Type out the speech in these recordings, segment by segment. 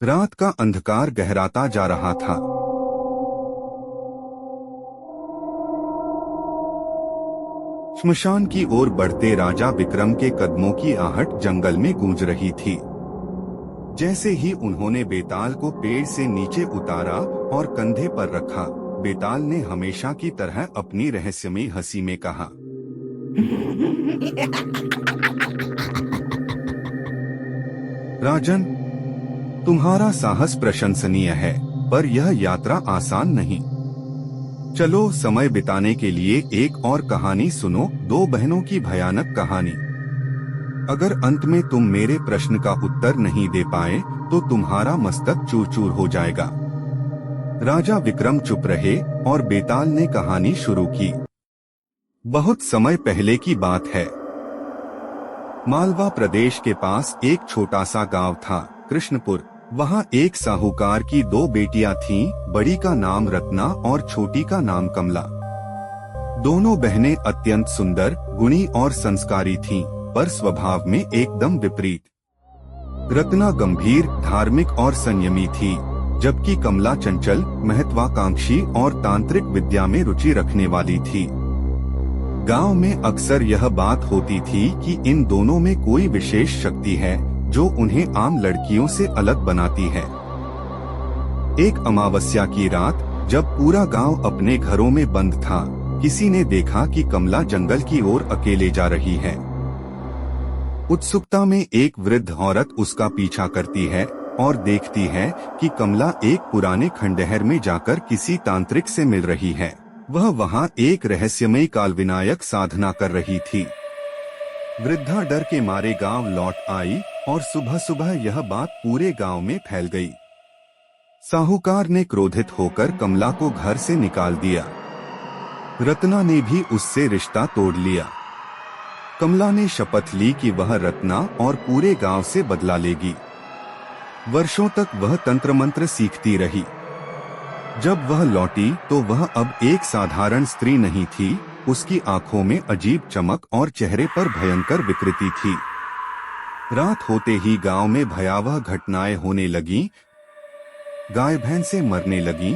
रात का अंधकार गहराता जा रहा था। श्मशान की ओर बढ़ते राजा विक्रम के कदमों की आहट जंगल में गूंज रही थी। जैसे ही उन्होंने बेताल को पेड़ से नीचे उतारा और कंधे पर रखा, बेताल ने हमेशा की तरह अपनी रहस्यमयी हंसी में कहा, राजन, तुम्हारा साहस प्रशंसनीय है, पर यह यात्रा आसान नहीं। चलो समय बिताने के लिए एक और कहानी सुनो, दो बहनों की भयानक कहानी। अगर अंत में तुम मेरे प्रश्न का उत्तर नहीं दे पाए तो तुम्हारा मस्तक चूर चूर हो जाएगा। राजा विक्रम चुप रहे और बेताल ने कहानी शुरू की। बहुत समय पहले की बात है। मालवा प्रदेश के पास एक छोटा सा गांव था, कृष्णपुर। वहाँ एक साहूकार की दो बेटियां थीं, बड़ी का नाम रत्ना और छोटी का नाम कमला। दोनों बहनें अत्यंत सुंदर, गुणी और संस्कारी थीं, पर स्वभाव में एकदम विपरीत। रत्ना गंभीर, धार्मिक और संयमी थी, जबकि कमला चंचल, महत्वाकांक्षी और तांत्रिक विद्या में रुचि रखने वाली थी। गांव में अक्सर यह बात होती थी कि इन दोनों में कोई विशेष शक्ति है जो उन्हें आम लड़कियों से अलग बनाती है। एक अमावस्या की रात, जब पूरा गांव अपने घरों में बंद था, किसी ने देखा कि कमला जंगल की ओर अकेले जा रही है। उत्सुकता में एक वृद्ध औरत उसका पीछा करती है और देखती है कि कमला एक पुराने खंडहर में जाकर किसी तांत्रिक से मिल रही है। वह वहां एक रहस्यमयी कालविनायक साधना कर रही थी। वृद्धा डर के मारे गांव लौट आई और सुबह सुबह यह बात पूरे गांव में फैल गई। साहूकार ने क्रोधित होकर कमला को घर से निकाल दिया। रत्ना ने भी उससे रिश्ता तोड़ लिया। कमला ने शपथ ली कि वह रत्ना और पूरे गांव से बदला लेगी। वर्षों तक वह तंत्र मंत्र सीखती रही। जब वह लौटी तो वह अब एक साधारण स्त्री नहीं थी। उसकी आंखों में अजीब चमक और चेहरे पर भयंकर विकृति थी। रात होते ही गांव में भयावह घटनाएं होने लगीं। गाय भैंसें मरने लगीं।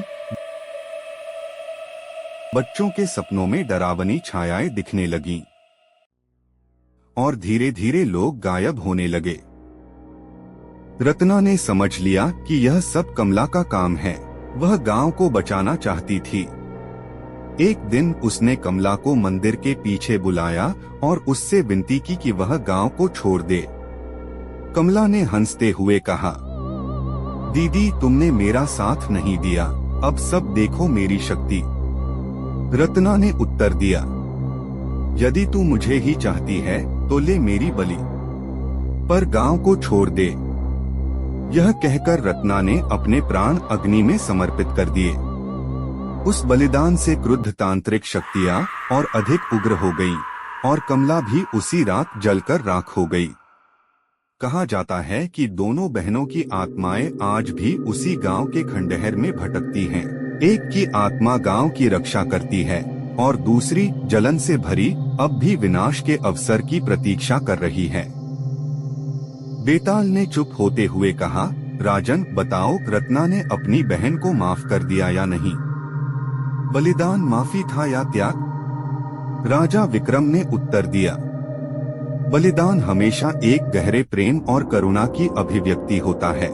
बच्चों के सपनों में डरावनी छायाएं दिखने लगीं और धीरे धीरे लोग गायब होने लगे। रत्ना ने समझ लिया कि यह सब कमला का काम है। वह गांव को बचाना चाहती थी। एक दिन उसने कमला को मंदिर के पीछे बुलाया और उससे विनती की कि वह गांव को छोड़ दे। कमला ने हंसते हुए कहा, दीदी, तुमने मेरा साथ नहीं दिया, अब सब देखो मेरी शक्ति। रत्ना ने उत्तर दिया, यदि तू मुझे ही चाहती है तो ले मेरी बलि, पर गांव को छोड़ दे। यह कहकर रत्ना ने अपने प्राण अग्नि में समर्पित कर दिए। उस बलिदान से क्रुद्ध तांत्रिक शक्तियां और अधिक उग्र हो गईं और कमला भी उसी रात जलकर राख हो गई। कहा जाता है कि दोनों बहनों की आत्माएं आज भी उसी गांव के खंडहर में भटकती हैं। एक की आत्मा गांव की रक्षा करती है और दूसरी जलन से भरी अब भी विनाश के अवसर की प्रतीक्षा कर रही है। बेताल ने चुप होते हुए कहा, राजन, बताओ, रत्ना ने अपनी बहन को माफ कर दिया या नहीं? बलिदान माफी था या त्याग? राजा विक्रम ने उत्तर दिया, बलिदान हमेशा एक गहरे प्रेम और करुणा की अभिव्यक्ति होता है।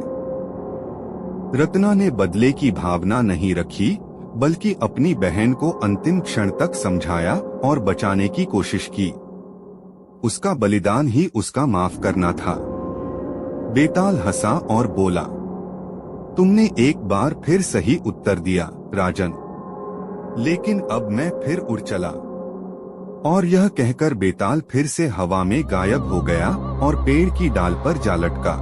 रत्ना ने बदले की भावना नहीं रखी, बल्कि अपनी बहन को अंतिम क्षण तक समझाया और बचाने की कोशिश की। उसका बलिदान ही उसका माफ करना था। बेताल हंसा और बोला, तुमने एक बार फिर सही उत्तर दिया राजन, लेकिन अब मैं फिर उड़ चला। और यह कहकर बेताल फिर से हवा में गायब हो गया और पेड़ की डाल पर जा लटका।